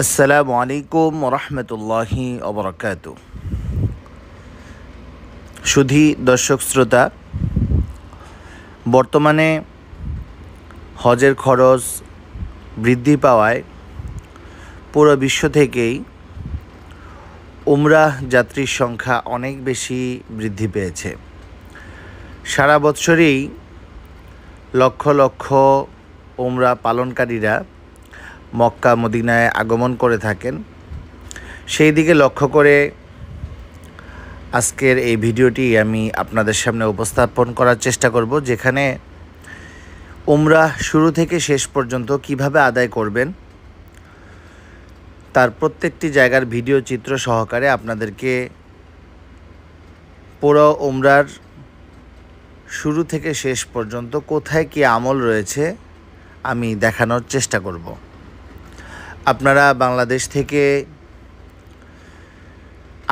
আসসালামু আলাইকুম রহমতুল্লাহি ওবরাকাত। সুধী দর্শক শ্রোতা, বর্তমানে হজের খরচ বৃদ্ধি পাওয়ায় পুরো বিশ্ব থেকেই উমরাহ যাত্রীর সংখ্যা অনেক বেশি বৃদ্ধি পেয়েছে। সারা বৎসরেই লক্ষ লক্ষ উমরা পালনকারীরা মক্কা মদিনায় আগমন করে থাকেন। সেই দিকে লক্ষ্য করে আজকের এই ভিডিওটি আমি আপনাদের সামনে উপস্থাপন করার চেষ্টা করব, যেখানে উমরাহ শুরু থেকে শেষ পর্যন্ত কিভাবে আদায় করবেন তার প্রত্যেকটি জায়গার ভিডিও চিত্র সহকারে আপনাদেরকে পুরো উমরার শুরু থেকে শেষ পর্যন্ত কোথায় কী আমল রয়েছে আমি দেখানোর চেষ্টা করব। আপনারা বাংলাদেশ থেকে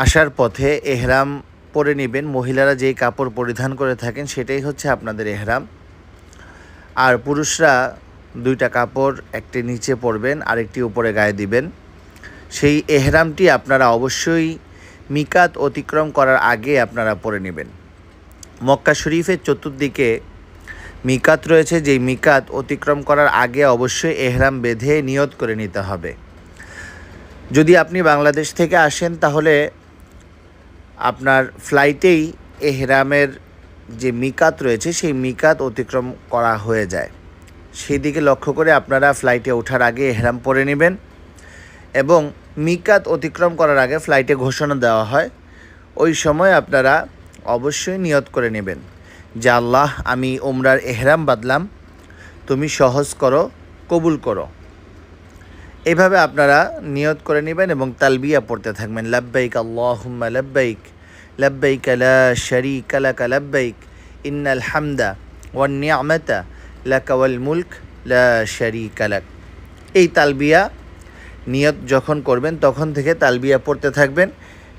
আসার পথে এহরাম পরে নেবেন। মহিলারা যেই কাপড় পরিধান করে থাকেন সেটাই হচ্ছে আপনাদের এহরাম। আর পুরুষরা দুইটা কাপড়, একটি নিচে পরবেন আরেকটি উপরে গায়ে দিবেন। সেই এহরামটি আপনারা অবশ্যই মিকাত অতিক্রম করার আগে আপনারা পরে নেবেন। মক্কা শরীফের চতুর্দিকে মিকাত রয়েছে, যেই মিকাত অতিক্রম করার আগে অবশ্যই এহরাম বেঁধে নিয়ত করে নিতে হবে। যদি আপনি বাংলাদেশ থেকে আসেন তাহলে আপনার ফ্লাইটেই এহরামের যে মিকাত রয়েছে সেই মিকাত অতিক্রম করা হয়ে যায়। সেই দিকে লক্ষ্য করে আপনারা ফ্লাইটে ওঠার আগে এহরাম পরে নেবেন এবং মিকাত অতিক্রম করার আগে ফ্লাইটে ঘোষণা দেওয়া হয়, ওই সময় আপনারা অবশ্যই নিয়ত করে নেবেন যে আল্লাহ, আমি উমরার এহরাম বাঁধলাম, তুমি সহজ করো, কবুল করো। এভাবে আপনারা নিয়ত করে নেবেন এবং তালবিয়া পড়তে থাকবেন। লাব্বাইক আল্লাহুম্মা লাব্বাইক, লাব্বাইক লা শারীকা লাকা লাব্বাইক, ইন্নাল হামদা ওয়ান নি'মাতা লাকা ওয়াল মুলক লা শারীকা লাক। এই তালবিয়া নিয়ত যখন করবেন তখন থেকে তালবিয়া পড়তে থাকবেন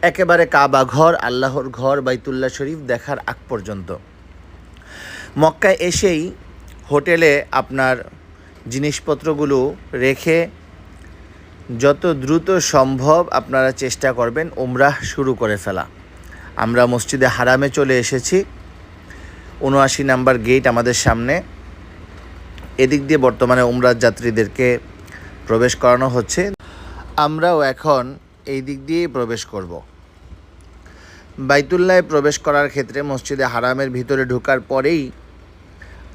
একেবারে কাবা ঘর, আল্লাহর ঘর বাইতুল্লাহ শরীফ দেখার আগ পর্যন্ত। মক্কায় এসেই হোটেলে আপনার জিনিসপত্রগুলো রেখে যত দ্রুত সম্ভব আপনারা চেষ্টা করবেন উমরাহ শুরু করে ফেলা। আমরা মসজিদে হারামে চলে এসেছি, ৭৯ নাম্বার গেট আমাদের সামনে। এদিক দিয়ে বর্তমানে উমরাহ যাত্রীদেরকে প্রবেশ করানো হচ্ছে। আমরাও এখন এই দিক দিয়েই প্রবেশ করব। বাইতুল্লাহে প্রবেশ করার ক্ষেত্রে মসজিদে হারামের ভিতরে ঢোকার পরেই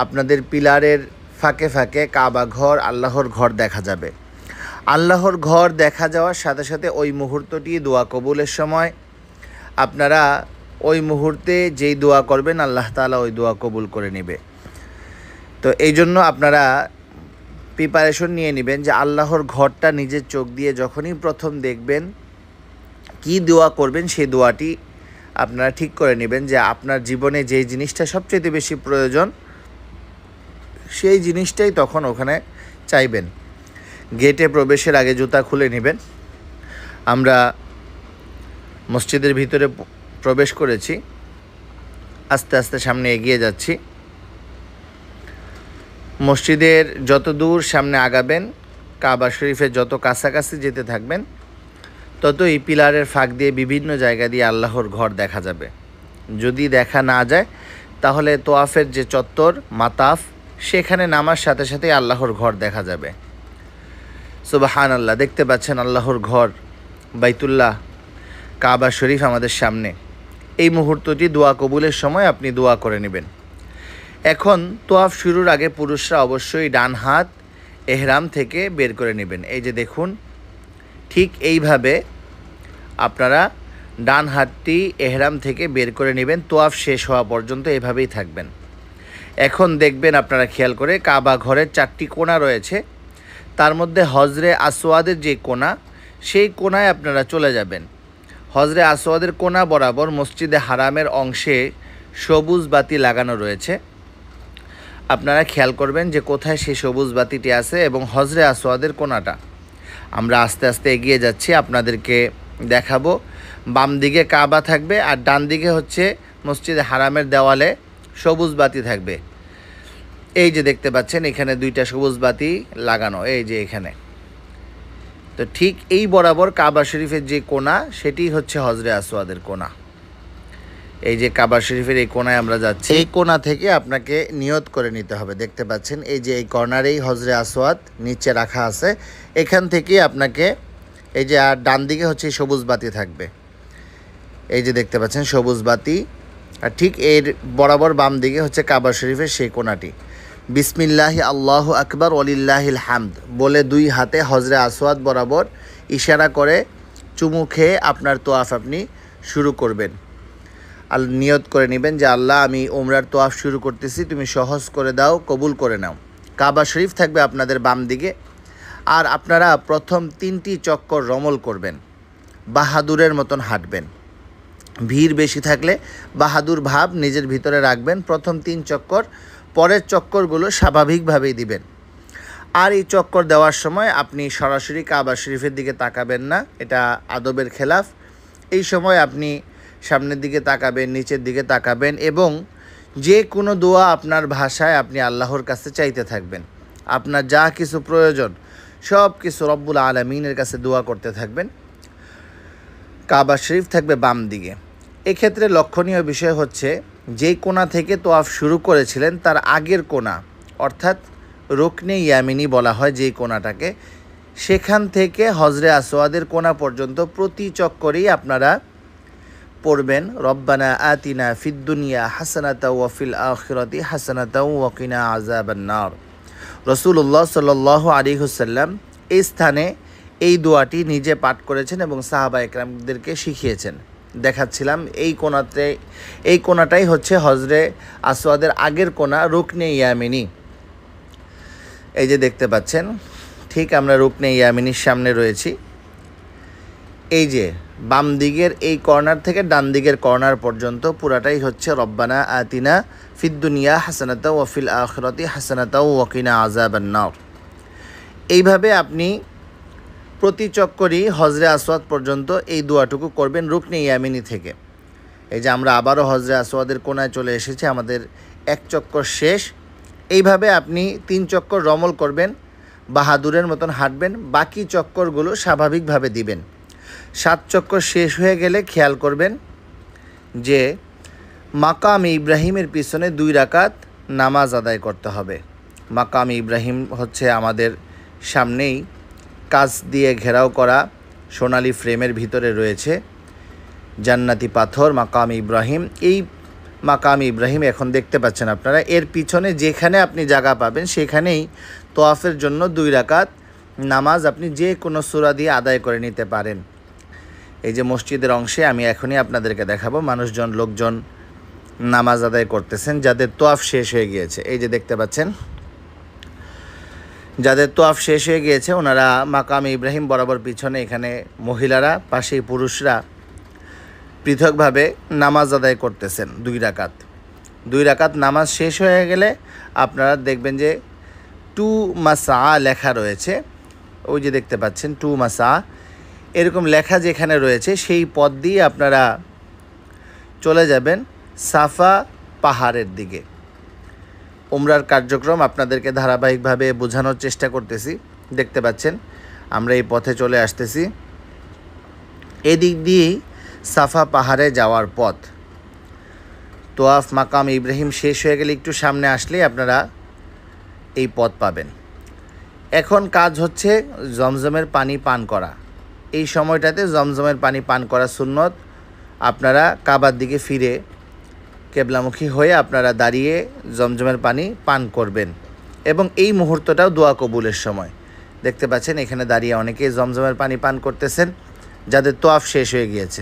আপনাদের পিলারের ফাঁকে ফাঁকে কাবা ঘর, আল্লাহর ঘর দেখা যাবে। আল্লাহর ঘর দেখা যাওয়ার সাথে সাথে ওই মুহূর্তটি দোয়া কবুলের সময়। আপনারা ওই মুহূর্তে যেই দোয়া করবেন আল্লাহ তাআলা ওই দোয়া কবুল করে নেবে। তো এই জন্য আপনারা প্রিপারেশন নিয়ে নেবেন যে আল্লাহর ঘরটা নিজের চোখ দিয়ে যখনই প্রথম দেখবেন কি দোয়া করবেন সেই দোয়াটি আপনারা ঠিক করে নেবেন যে আপনার জীবনে যেই জিনিসটা সবচেয়ে বেশি প্রয়োজন সেই জিনিসটাই তখন ওখানে চাইবেন। গেটে প্রবেশের আগে জুতা খুলে নেবেন। আমরা মসজিদের ভিতরে প্রবেশ করেছি, আস্তে আস্তে সামনে এগিয়ে যাচ্ছি। মসজিদের যত দূর সামনে আগাবেন, কাবা শরীফের যত কাছাকাছি যেতে থাকবেন, তত এই পিলারের ফাঁক দিয়ে বিভিন্ন জায়গা দিয়ে আল্লাহর ঘর দেখা যাবে। যদি দেখা না যায় তাহলে তোয়াফের যে চত্বর মাতাফ, সেখানে নামার সাথে সাথে আল্লাহর ঘর দেখা যাবে। সুবহানাল্লাহ, দেখতে পাচ্ছেন আল্লাহর ঘর বাইতুল্লাহ কাবা শরীফ আমাদের সামনে। এই মুহূর্তটি দোয়া কবুলের সময় আপনি দোয়া করে নেবেন। এখন তোয়াফ শুরুর আগে পুরুষরা অবশ্যই ডান হাত এহরাম থেকে বের করে নেবেন। এই যে দেখুন, ঠিক এইভাবে আপনারা ডান হাতটি এহরাম থেকে বের করে নেবেন। তোয়াফ শেষ হওয়া পর্যন্ত এভাবেই থাকবেন। এখন দেখবেন আপনারা খেয়াল করে কাবা ঘরের 4টি কোণা রয়েছে, তার মধ্যে হজরে আসওয়াদের যে কোণা, সেই কোণায় আপনারা চলে যাবেন। হজরে আসওয়াদের কোণা বরাবর মসজিদে হারামের অংশে সবুজ বাতি লাগানো রয়েছে। আপনারা খেয়াল করবেন যে কোথায় সেই সবুজ বাতিটি আছে এবং হজরে আসওয়াদের কোণাটা। আমরা আস্তে আস্তে এগিয়ে যাচ্ছি, আপনাদেরকে দেখাবো। বাম দিকে কাবা থাকবে আর ডান দিকে হচ্ছে মসজিদে হারামের দেওয়ালে সবুজ বাতি থাকবে। এই যে দেখতে পাচ্ছেন এখানে 2টা সবুজ বাতি লাগানো, এই যে এখানে। তো তো ঠিক এই বরাবর কাবা শরীফের যে কোণা, সেটি হচ্ছে হজরে আসওয়াদের কোণা। এই যে কাবা শরীফের এই কোণায় আমরা যাচ্ছি, এই কোণা থেকে আপনাকে নিয়ত করে নিতে হবে। দেখতে পাচ্ছেন এই যে এই কর্নারেই হজরে আসওয়াদ নিচে রাখা আছে, এখান থেকে আপনাকে এই যে আর ডান দিকে হচ্ছে সবুজ বাতি থাকবে, এই যে দেখতে পাচ্ছেন সবুজ বাতি, আর ঠিক এর বরাবর বাম দিকে হচ্ছে কাবা শরীফের সেই কোণাটি। বিসমিল্লাহি আল্লাহু আকবার ওয়ালিল্লাহিল হামদ বলে দুই হাতে হজরে আসওয়াদ বরাবর ইশারা করে চুমু খেয়ে আপনার তোয়াফ আপনি শুরু করবেন। নিয়ত করে নেবেন যে আল্লাহ, আমি উমরার তোয়াফ শুরু করতেছি, তুমি সহজ করে দাও, কবুল করে নাও। কাবা শরীফ থাকবে আপনাদের বাম দিকে, আর আপনারা প্রথম 3টি চক্কর রমল করবেন, বাহাদুরের মতন হাঁটবেন। ভিড় বেশি থাকলে বাহাদুর ভাব নিজের ভিতরে রাখবেন প্রথম 3 চক্কর, পরের চক্করগুলো স্বাভাবিকভাবেই দিবেন। আর এই চক্কর দেওয়ার সময় আপনি সরাসরি কাবা শরীফের দিকে তাকাবেন না, এটা আদবের খেলাফ। এই সময় আপনি সামনের দিকে তাকাবেন, নিচের দিকে তাকাবেন, এবং যে কোনো দোয়া আপনার ভাষায় আপনি আল্লাহর কাছে চাইতে থাকবেন। আপনার যা কিছু প্রয়োজন সব কিছু রব্বুল আলামিনের কাছে দোয়া করতে থাকবেন। কাবা শরীফ থাকবে বাম দিকে। এক্ষেত্রে লক্ষণীয় বিষয় হচ্ছে, যেই কোণা থেকে তোয়াফ শুরু করেছিলেন তার আগের কোণা, অর্থাৎ রুকনে ইয়ামিনী বলা হয় যেই কোণাটাকে, সেখান থেকে হজরে আসওয়াদের কোণা পর্যন্ত প্রতি চক্করেই আপনারা পড়বেন রব্বানা আতিনা ফিদ দুনিয়া হাসানাতাও ওয়া ফিল আখিরাতি হাসানাতাও ওয়া কিনা আযাবান নার। রাসূলুল্লাহ সাল্লাল্লাহু আলাইহি ওয়াসাল্লাম এই স্থানে এই দোয়াটি নিজে পাঠ করেছেন এবং সাহাবা একরামদেরকে শিখিয়েছেন। দেখাচ্ছিলাম এই কোণাটাই হচ্ছে হজরে আসওয়াদের আগের কোণা, রুকনে ইয়ামিনী। এই যে দেখতে পাচ্ছেন, ঠিক আমরা রুকনে ইয়ামিনীর সামনে রয়েছি। এই যে বাম দিকের এই কর্নার থেকে ডান দিকের কর্নার পর্যন্ত পুরাটাই হচ্ছে রব্বানা আতিনা ফিদ দুনিয়া হাসানাতাও ওয়া ফিল আখিরাতি হাসানাতাও ওয়া কিনা আযাবান নার। এইভাবে আপনি প্রতি চক্করই হজরে আসওয়াদ পর্যন্ত এই দোয়াটুকু করবেন রুকনে ইয়ামিনী থেকে। এই যে আমরা আবারও হজরে আসওয়াদের কোণায় চলে এসেছি, আমাদের 1 চক্কর শেষ। এইভাবে আপনি 3 চক্কর রমল করবেন, বাহাদুরের মতন হাঁটবেন, বাকি চক্করগুলো স্বাভাবিকভাবে দিবেন। 7 চক্কর শেষ হয়ে গেলে খেয়াল করবেন যে মাকাম ইব্রাহিমের পিছনে 2 রাকাত নামাজ আদায় করতে হবে। মাকাম ইব্রাহিম হচ্ছে আমাদের সামনেই কাঁচ দিয়ে ঘেরাও করা সোনালী ফ্রেমের ভিতরে রয়েছে জান্নাতি পাথর মাকাম ইব্রাহিম। এই মাকাম ইব্রাহিম এখন দেখতে পাচ্ছেন আপনারা, এর পিছনে যেখানে আপনি জায়গা পাবেন সেখানেই তোয়াফের জন্য 2 রাকাত নামাজ আপনি যে কোনো সূরা দিয়ে আদায় করে নিতে পারেন। এই যে মসজিদের অংশে আমি এখনই আপনাদেরকে দেখাবো, লোকজন নামাজ আদায় করতেছেন যাদের তোয়াফ শেষ হয়ে গিয়েছে। এই যে দেখতে পাচ্ছেন, যাদের তোয়াফ শেষ হয়ে গিয়েছে ওনারা মাকাম ইব্রাহিম বরাবর পিছনে, এখানে মহিলারা, পাশেই পুরুষরা পৃথকভাবে নামাজ আদায় করতেছেন 2 রাকাত। 2 রাকাত নামাজ শেষ হয়ে গেলে আপনারা দেখবেন যে 2 মাসা লেখা রয়েছে, ওই যে দেখতে পাচ্ছেন 2 মাসা এরকম লেখা যেখানে রয়েছে সেই পথ দিয়ে আপনারা চলে যাবেন সাফা পাহাড়ের দিকে। উমরার কার্যক্রম আপনাদেরকে ধারাবাহিকভাবে বোঝানোর চেষ্টা করতেছি। দেখতে পাচ্ছেন আমরা এই পথে চলে আসতেছি, এদিক দিয়েই সাফা পাহাড়ে যাওয়ার পথ। তোয়াফ মাকাম ইব্রাহিম শেষ হয়ে গেলে একটু সামনে আসলেই আপনারা এই পথ পাবেন। এখন কাজ হচ্ছে জমজমের পানি পান করা। এই সময়টাতে জমজমের পানি পান করা সুন্নত। আপনারা কাবার দিকে ফিরে কেবলামুখী হয়ে আপনারা দাঁড়িয়ে জমজমের পানি পান করবেন, এবং এই মুহূর্তটাও দোয়া কবুলের সময়। দেখতে পাচ্ছেন এখানে দাঁড়িয়ে অনেকেই জমজমের পানি পান করতেছেন যাদের তোয়াফ শেষ হয়ে গিয়েছে।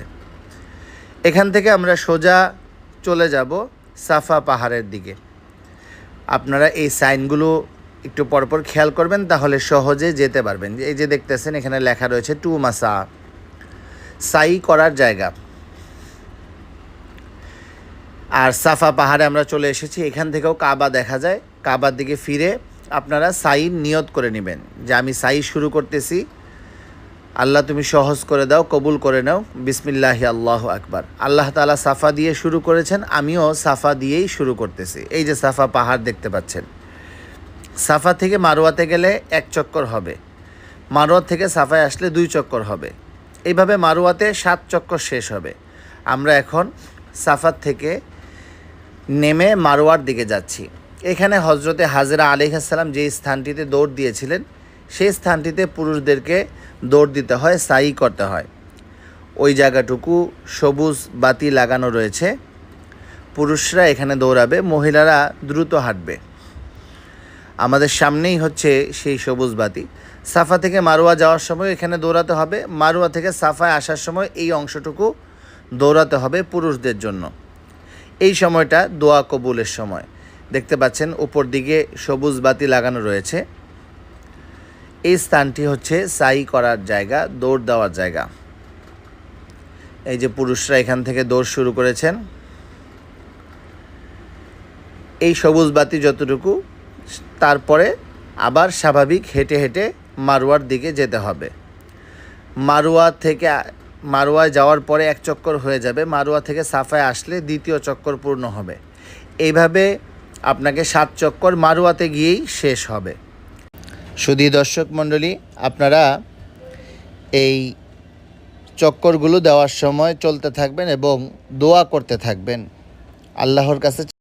এখান থেকে আমরা সোজা চলে যাব সাফা পাহাড়ের দিকে। আপনারা এই সাইনগুলো একটু পরপর খেয়াল করবেন, তাহলে সহজে যেতে পারবেন। এই যে দেখতেছেন এখানে লেখা রয়েছে 2 মাসা, সাই করার জায়গা। আর সাফা পাহাড়ে আমরা চলে এসেছি, এখান থেকেও কাবা দেখা যায়। কাবার দিকে ফিরে আপনারা সাই নিয়ত করে নেবেন যে আমি সাই শুরু করতেছি, আল্লাহ তুমি সহজ করে দাও, কবুল করে নাও, বিসমিল্লাহি আল্লাহু আকবার। আল্লাহ তাআলা সাফা দিয়ে শুরু করেছেন, আমিও সাফা দিয়েই শুরু করতেছি। এই যে সাফা পাহাড় দেখতে পাচ্ছেন। সাফা থেকে মারওয়াতে গেলে 1 চক্কর হবে, মারোয়া থেকে সাফায় আসলে 2 চক্কর হবে। এইভাবে মারোয়াতে 7 চক্কর শেষ হবে। আমরা এখন সাফার থেকে নেমে মারোয়ার দিকে যাচ্ছি। এখানে হজরতে হাজরা আলাইহিস সালাম যে স্থানটিতে দৌড় দিয়েছিলেন সেই স্থানটিতে পুরুষদেরকে দৌড় দিতে হয়, সাই করতে হয়। ওই জায়গাটুকু সবুজ বাতি লাগানো রয়েছে। পুরুষরা এখানে দৌড়াবে, মহিলারা দ্রুত হাঁটবে। আমাদের সামনেই হচ্ছে সেই সবুজ বাতি। সাফা থেকে মারোয়া যাওয়ার সময় এখানে দৌড়াতে হবে, মারোয়া থেকে সাফায় আসার সময় এই অংশটুকু দৌড়াতে হবে পুরুষদের জন্য। এই সময়টা দোয়া কবুলের সময়। দেখতে পাচ্ছেন উপর দিকে সবুজ বাতি লাগানো রয়েছে। এই স্থানটি হচ্ছে সাই করার জায়গা, দৌড় দেওয়ার জায়গা। এই যে পুরুষরা এখান থেকে দৌড় শুরু করেছেন। এই সবুজ বাতি যতটুকু, তারপরে আবার স্বাভাবিক হেঁটে হেঁটে মারোয়ার দিকে যেতে হবে। মারোয়ায় যাওয়ার পরে 1 চক্কর হয়ে যাবে। মারোয়া থেকে সাফায় আসলে 2য় চক্কর পূর্ণ হবে। এইভাবে আপনাকে 7 চক্কর মারোয়াতে গিয়েই শেষ হবে। শুধু দর্শক মণ্ডলী, আপনারা এই চক্করগুলো দেওয়ার সময় চলতে থাকবেন এবং দোয়া করতে থাকবেন আল্লাহর কাছে।